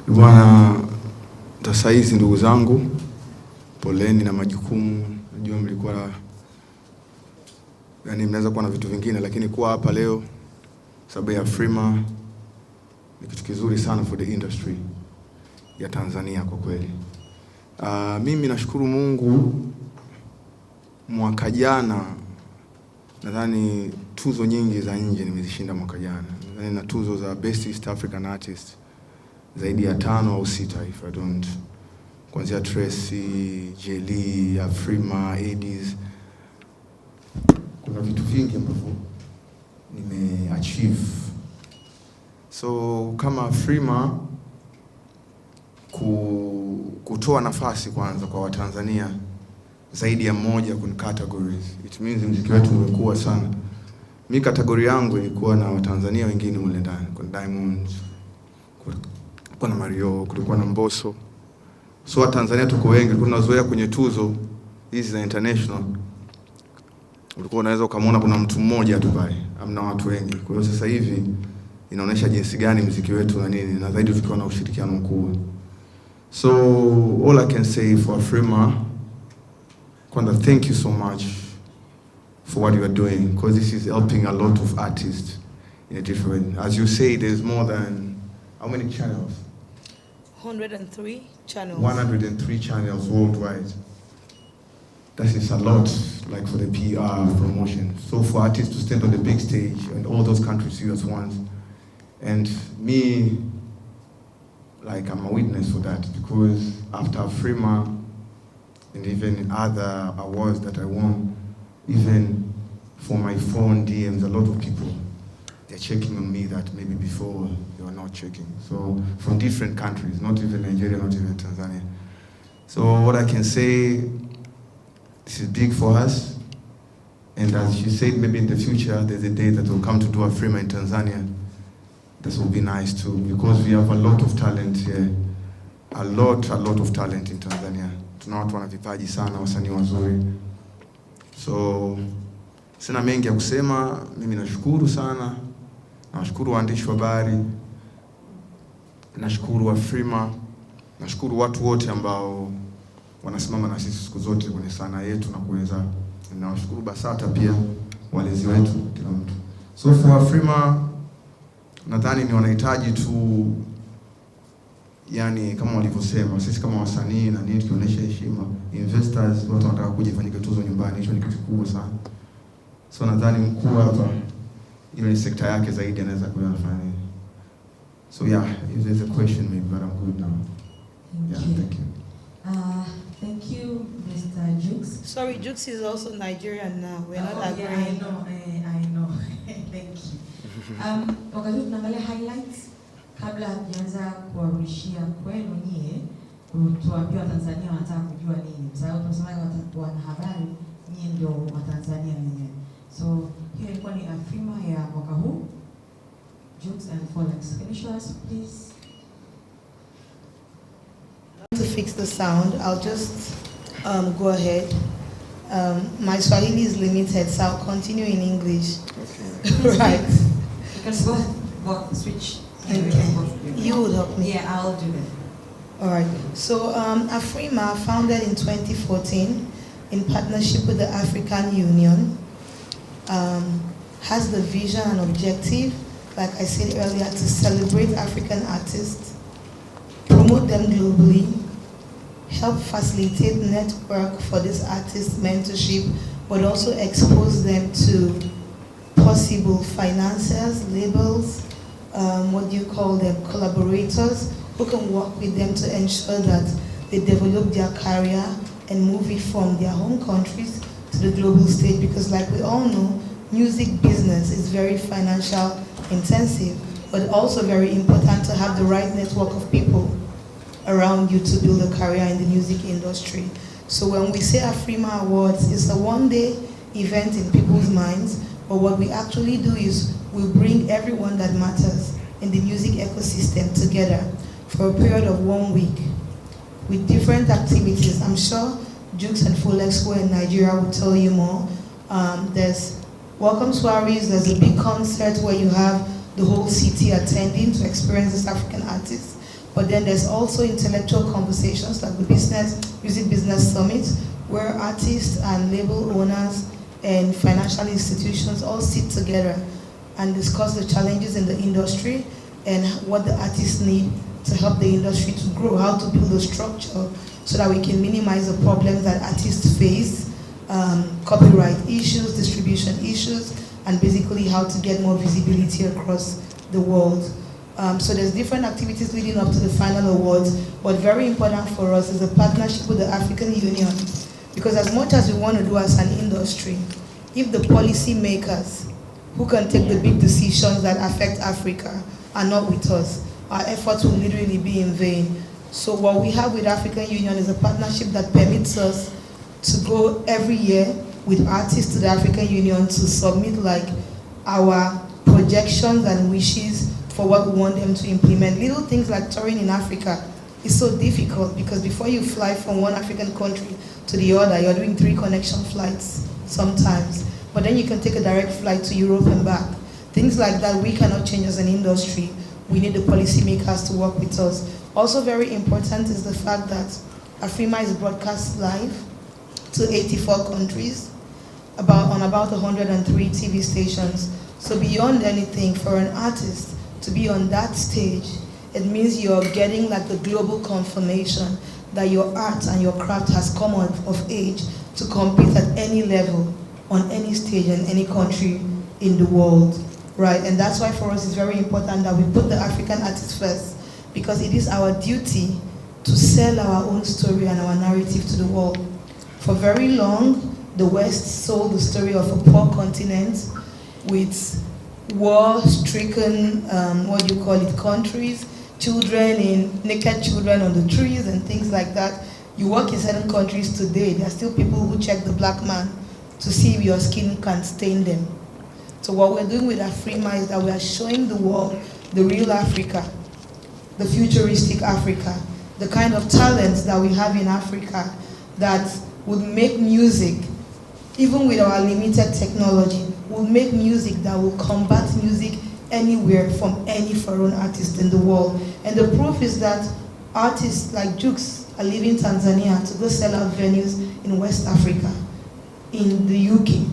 Bwana tasaizi, ndugu zangu, poleni na majukumu. Najua mlikuwa mnaweza kuwa na vitu vingine, lakini kuwa hapa leo sababu ya Afrima ni kitu kizuri sana for the industry ya Tanzania kwa kweli. Mimi nashukuru Mungu, mwaka jana nadhani tuzo nyingi za nje nimezishinda mwaka jana. Nadhani na tuzo za Best East African Artist zaidi ya 5 au 6 if I don't. Kuanzia Tracy, Jelly, Afrima, Edis. Kuna vitu vingi ambavyo nimeachieve. So kama Afrima kutoa nafasi kwanza kwa Watanzania zaidi ya moja kuna categories. It means muziki wetu umekuwa sana. Mimi kategori yangu ilikuwa na Watanzania wengine mule ndani. Kuna Diamond, kuna Marioo, kulikuwa na Mbosso. So Watanzania tuko wengi, tunazoea kwenye tuzo hizi za international. Ulikuwa unaweza ukamwona kuna mtu mmoja tu pale, hamna watu wengi. Kwa hiyo sasa hivi inaonyesha jinsi gani muziki wetu na nini, na zaidi tukiwa na ushirikiano mkubwa. So all I can say for Afrima, Kwanda, thank you so much for what you are doing, because this is helping a lot of artists in a different way. As you say, there's more than, how many channels? 103 channels. 103 channels worldwide. That is a lot, like for the PR promotion. So for artists to stand on the big stage and all those countries see us once. And me, like I'm a witness for that, because after Afrima and even other awards that I won, even for my phone DMs, a lot of people, they're checking on me that maybe before they were not checking. So from different countries, not even Nigeria, not even Tanzania. So what I can say, this is big for us. And as she said, maybe in the future, there's a day that will come to do Afrima in Tanzania. This will be nice too, because we have a lot of talent here. A lot of talent in Tanzania. Tuna watu wana vipaji sana, wasanii wazuri. So sina mengi ya kusema, mimi nashukuru sana. Nashukuru waandishi wa habari. Nashukuru Afrima. Nashukuru watu wote ambao wanasimama na sisi siku zote kwenye sanaa yetu na kuweza. Nashukuru BASATA pia, walezi wetu, kila mtu. So for Afrima, nadhani ni wanahitaji tu, yani kama walivyosema, sisi kama wasanii na nini tukionyesha heshima, investors watu wanataka kuja kufanyika tuzo nyumbani, hicho ni kitu kikubwa sana. So nadhani Mkubwa hapa ile ni sekta yake zaidi anaweza kufanya. So yeah, if there's a question maybe, but I'm good now. Thank you. Thank you, Mr. Jukes. Sorry, Jukes is also Nigerian now. We're not agreeing. Yeah, I know. Thank you. Wakati tunaangalia highlights, kabla hatujaanza kuwarudishia kwenu nyie, tuambie Watanzania wanataka kujua nini. Sababu tunasema wanahabari nyie ndio Watanzania wenyewe. So hiyo ilikuwa ni Afrima ya mwaka huu. Jukes and Folex. Can you show us, please? To fix the sound, I'll just go ahead. My Swahili is limited, so I'll continue in English. Okay. Right. You can go switch. Okay. You would help me. Yeah, I'll do it. All right. So Afrima, founded in 2014 in partnership with the African Union, has the vision and objective, like I said earlier, to celebrate African artists, promote them globally, help facilitate network for this artist mentorship, but also expose them to possible financiers, labels, what do you call them, collaborators, who can work with them to ensure that they develop their career and move it from their home countries to the global stage. Because like we all know, music business is very financial intensive, but also very important to have the right network of people around you to build a career in the music industry. So when we say Afrima Awards, it's a one-day event in people's minds, but what we actually do is we bring everyone that matters in the music ecosystem together for a period of 1 week with different activities. I'm sure Jukes and Folex who are in Nigeria will tell you more. There's welcome soirees, there's a big concert where you have the whole city attending to experience this African artist. But then there's also intellectual conversations like the Music Business Summit, where artists and label owners and financial institutions all sit together and discuss the challenges in the industry and what the artists need to help the industry to grow, how to build a structure so that we can minimize the problems that artists face, copyright issues, distribution issues, and basically how to get more visibility across the world. So there's different activities leading up to the final awards, but very important for us is a partnership with the African Union, because as much as we want to do as an industry, if the policy makers who can take the big decisions that affect Africa are not with us, our efforts will literally be in vain. So what we have with African Union is a partnership that permits us to go every year with artists to the African Union to submit like our projections and wishes for what we want them to implement. Little things like touring in Africa is so difficult because before you fly from one African country to the other, you're doing 3 connection flights sometimes. But then you can take a direct flight to Europe and back. Things like that we cannot change as an industry. We need the policymakers to work with us. Also very important is the fact that Afrima is broadcast live to 84 countries, on about 103 TV stations. So beyond anything, for an artist to be on that stage, it means you're getting like the global confirmation that your art and your craft has come of age to compete at any level, on any stage in any country in the world, right? And that's why for us it's very important that we put the African artist first, because it is our duty to sell our own story and our narrative to the world. For very long, the West sold the story of a poor continent with war-stricken, countries, naked children on the trees and things like that. You work in certain countries today, there are still people who check the black man to see if your skin can stain them. So what we're doing with Afrima is that we are showing the world the real Africa, the futuristic Africa, the kind of talents that we have in Africa that would make music, even with our limited technology, will make music that will combat music anywhere from any foreign artist in the world. And the proof is that artists like Jukes are leaving Tanzania to go sell out venues in West Africa, in the UK.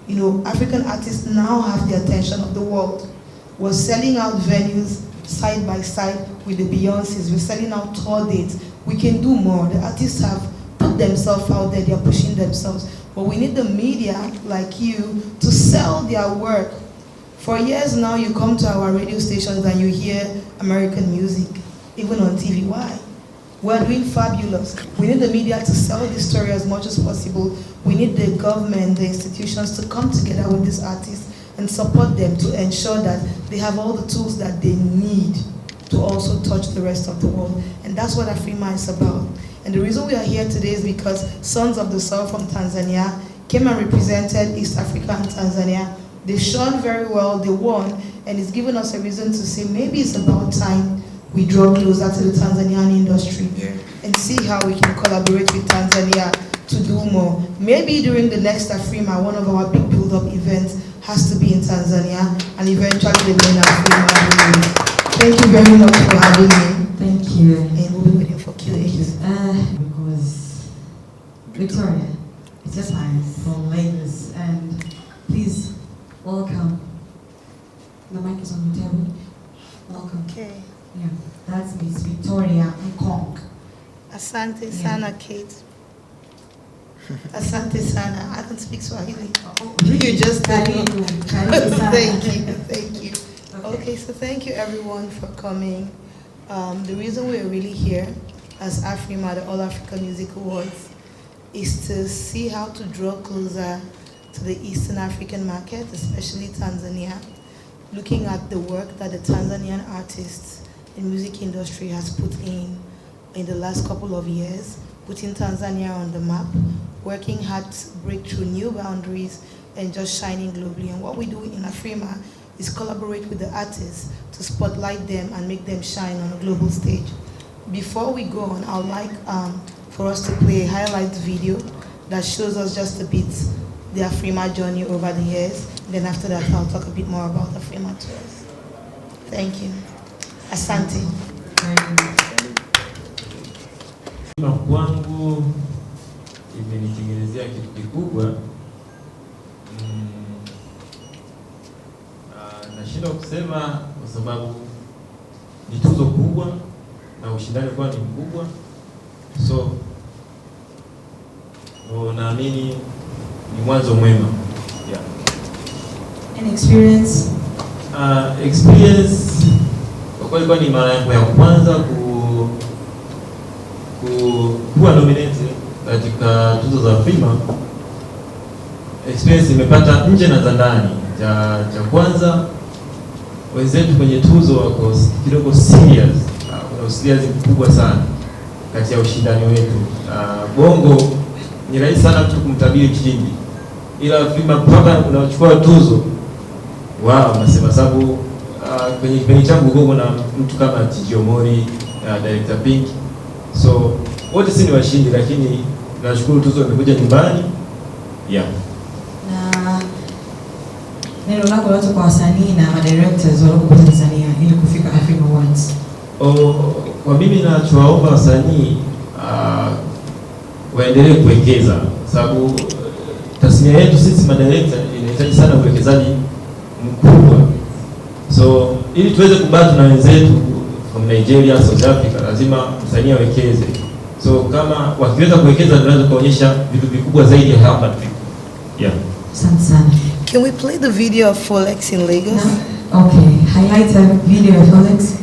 You know, African artists now have the attention of the world. We're selling out venues side by side with the Beyoncés. We're selling out tour dates. We can do more. The artists have put themselves out there. They're pushing themselves. But we need the media like you to sell their work. For years now, you come to our radio stations and you hear American music, even on TV. Why? We're doing fabulous. We need the media to sell this story as much as possible. We need the government, the institutions to come together with these artists and support them to ensure that they have all the tools that they need to also touch the rest of the world. And that's what Afrima is about. And the reason we are here today is because Sons of the Soul from Tanzania came and represented East Africa and Tanzania. They shone very well, they won, and it's given us a reason to say maybe it's about time we draw closer to the Tanzanian industry and see how we can collaborate with Tanzania to do more. Maybe during the next Afrima, one of our big build-up events has to be in Tanzania and eventually the main Afrima. Thank you very much for having me. Thank you. And we'll be waiting for Q&As. Because Victoria, it's your time from Lagos, and please welcome. The mic is on the table. Welcome. Okay. Yeah, that's Miss Victoria Nkong. Asante sana, Kate. Asante sana. I can speak Swahili. You just did. Thank you. Thank you. Okay, so thank you everyone for coming. The reason we're really here as Afrima, the All African Music Awards, is to see how to draw closer to the Eastern African market, especially Tanzania, looking at the work that the Tanzanian artists in music industry has put in the last couple of years, putting Tanzania on the map, working hard to break through new boundaries and just shining globally. And what we do in Afrima is collaborate with the artists to spotlight them and make them shine on a global stage. Before we go on, I would like for us to play a highlight video that shows us just a bit the Afrima journey over the years. Then after that, I'll talk a bit more about Afrima to us. Thank you. Asante. Kwangu imenitengenezea kitu kikubwa. Nashindwa kusema kwa sababu ni tuzo kubwa na ushindani kwa ni mkubwa. So naamini ni mwanzo mwema. Yeah. An experience? Experience kwa kweli kwa ni mara yangu ya kwanza kuwa nominated katika tuzo za Afrima. Experience imepata nje na za ndani. Cha kwanza, wenzetu kwenye tuzo wako kidogo serious. Kuna serious mkubwa sana kati ya ushindani wetu. Bongo ni rahisi sana mtu kumtabiri kindi, ila Afrima mpaka unachukua tuzo unasema sababu kwenye kipindi changu Bongo na mtu kama Tijomori, director Pink, so wote si ni washindi, lakini nashukuru tuzo imekuja nyumbani. Yeah. Na neno lako lote kwa wasanii na madirectors waliokuwa Tanzania ili kufika Afrima Awards? Kwa mimi nachowaomba wasanii waendelee kuwekeza, sababu tasnia yetu sisi madirector inahitaji sana uwekezaji mkubwa. So ili tuweze kubaki na wenzetu from Nigeria, South Africa, lazima msanii awekeze. So kama wakiweza kuwekeza tunaweza kuonyesha vitu vikubwa zaidi ya hapa tu. Yeah. Asante sana. Can we play the video of Folex in Lagos? No? Okay. Highlight the video of Folex.